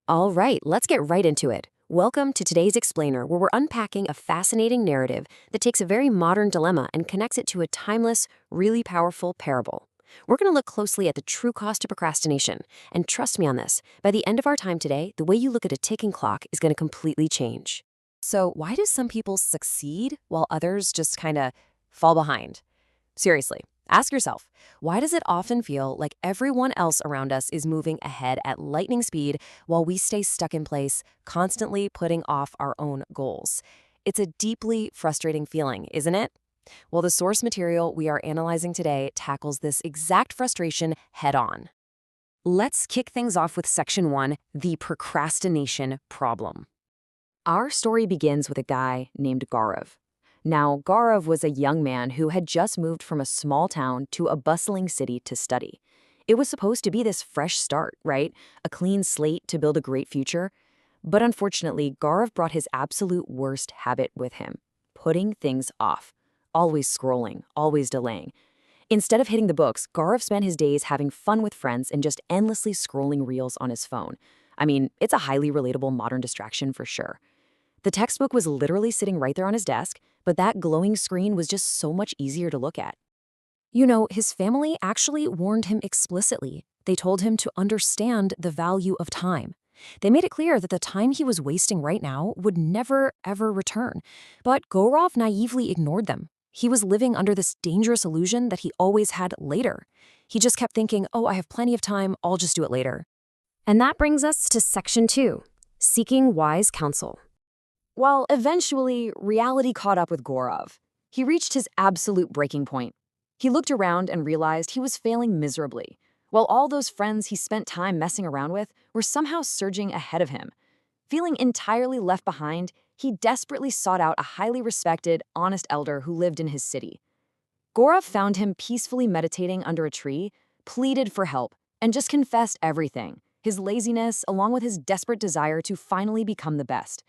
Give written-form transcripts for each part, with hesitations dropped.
All right, let's get right into it. Welcome to today's explainer, where we're unpacking a fascinating narrative that takes a very modern dilemma and connects it to a timeless, really powerful parable. We're going to look closely at the true cost of procrastination. And trust me on this, by the end of our time today, the way you look at a ticking clock is going to completely change. So, why do some people succeed while others just kind of fall behind? Seriously, ask yourself, why does it often feel like everyone else around us is moving ahead at lightning speed while we stay stuck in place, constantly putting off our own goals? It's a deeply frustrating feeling, isn't it? Well, the source material we are analyzing today tackles this exact frustration head on. Let's kick things off with Section 1, the procrastination problem. Our story begins with a guy named Gaurav. Now, Gaurav was a young man who had just moved from a small town to a bustling city to study. It was supposed to be this fresh start, right? A clean slate to build a great future. But unfortunately, Gaurav brought his absolute worst habit with him: putting things off. Always scrolling, always delaying. Instead of hitting the books, Gaurav spent his days having fun with friends and just endlessly scrolling reels on his phone. I mean, it's a highly relatable modern distraction for sure. The textbook was literally sitting right there on his desk, but that glowing screen was just so much easier to look at. You know, his family actually warned him explicitly. They told him to understand the value of time. They made it clear that the time he was wasting right now would never, ever return. But Gaurav naively ignored them. He was living under this dangerous illusion that he always had later. He just kept thinking, oh, I have plenty of time, I'll just do it later. And that brings us to Section 2, seeking wise counsel. Well, eventually, reality caught up with Gaurav. He reached his absolute breaking point. He looked around and realized he was failing miserably, while all those friends he spent time messing around with were somehow surging ahead of him. Feeling entirely left behind, he desperately sought out a highly respected, honest elder who lived in his city. Gaurav found him peacefully meditating under a tree, pleaded for help, and just confessed everything: his laziness, along with his desperate desire to finally become the best.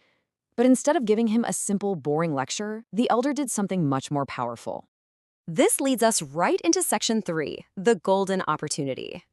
But instead of giving him a simple, boring lecture, the elder did something much more powerful. This leads us right into Section 3, the golden opportunity.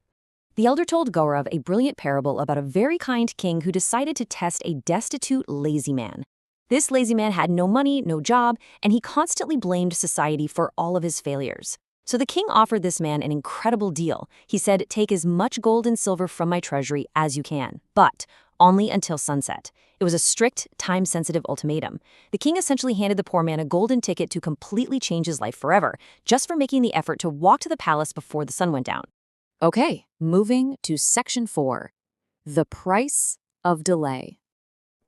The elder told Gaurav a brilliant parable about a very kind king who decided to test a destitute, lazy man. This lazy man had no money, no job, and he constantly blamed society for all of his failures. So the king offered this man an incredible deal. He said, "Take as much gold and silver from my treasury as you can, but only until sunset." It was a strict, time-sensitive ultimatum. The king essentially handed the poor man a golden ticket to completely change his life forever, just for making the effort to walk to the palace before the sun went down. Okay, moving to Section 4, the price of delay.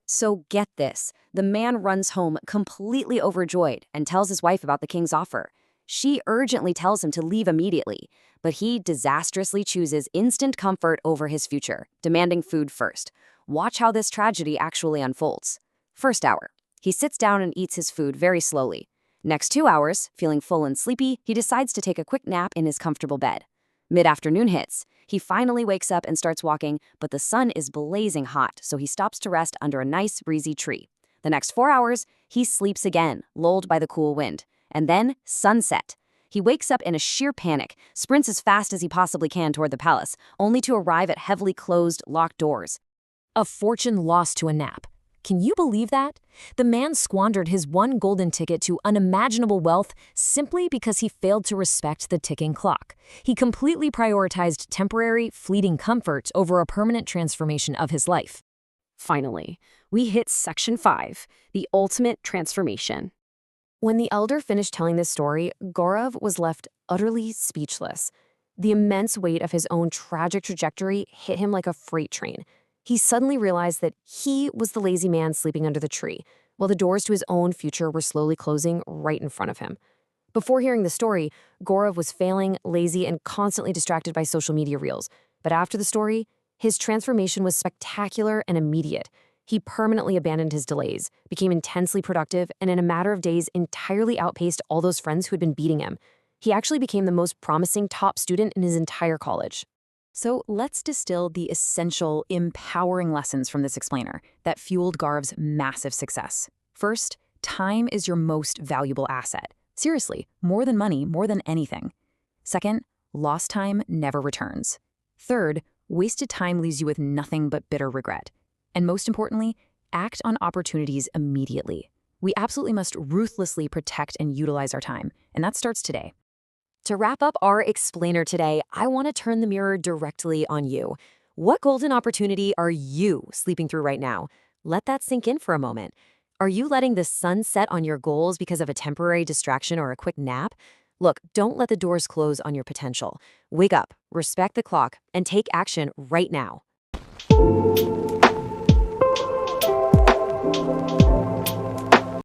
So get this, the man runs home completely overjoyed and tells his wife about the king's offer. She urgently tells him to leave immediately, but he disastrously chooses instant comfort over his future, demanding food first. Watch how this tragedy actually unfolds. First hour, he sits down and eats his food very slowly. Next 2 hours, feeling full and sleepy, he decides to take a quick nap in his comfortable bed. Mid-afternoon hits. He finally wakes up and starts walking, but the sun is blazing hot, so he stops to rest under a nice, breezy tree. The next 4 hours, he sleeps again, lulled by the cool wind. And then, sunset. He wakes up in a sheer panic, sprints as fast as he possibly can toward the palace, only to arrive at heavily closed, locked doors. A fortune lost to a nap. Can you believe that? The man squandered his one golden ticket to unimaginable wealth simply because he failed to respect the ticking clock. He completely prioritized temporary, fleeting comforts over a permanent transformation of his life. Finally, we hit Section 5, the ultimate transformation. When the elder finished telling this story, Gaurav was left utterly speechless. The immense weight of his own tragic trajectory hit him like a freight train. He suddenly realized that he was the lazy man sleeping under the tree, while the doors to his own future were slowly closing right in front of him. Before hearing the story, Gaurav was failing, lazy, and constantly distracted by social media reels. But after the story, his transformation was spectacular and immediate. He permanently abandoned his delays, became intensely productive, and in a matter of days entirely outpaced all those friends who had been beating him. He actually became the most promising top student in his entire college. So let's distill the essential, empowering lessons from this explainer that fueled Gaurav's massive success. First, time is your most valuable asset. Seriously, more than money, more than anything. Second, lost time never returns. Third, wasted time leaves you with nothing but bitter regret. And most importantly, act on opportunities immediately. We absolutely must ruthlessly protect and utilize our time, and that starts today. To wrap up our explainer today, I want to turn the mirror directly on you. What golden opportunity are you sleeping through right now? Let that sink in for a moment. Are you letting the sun set on your goals because of a temporary distraction or a quick nap? Look, don't let the doors close on your potential. Wake up, respect the clock, and take action right now.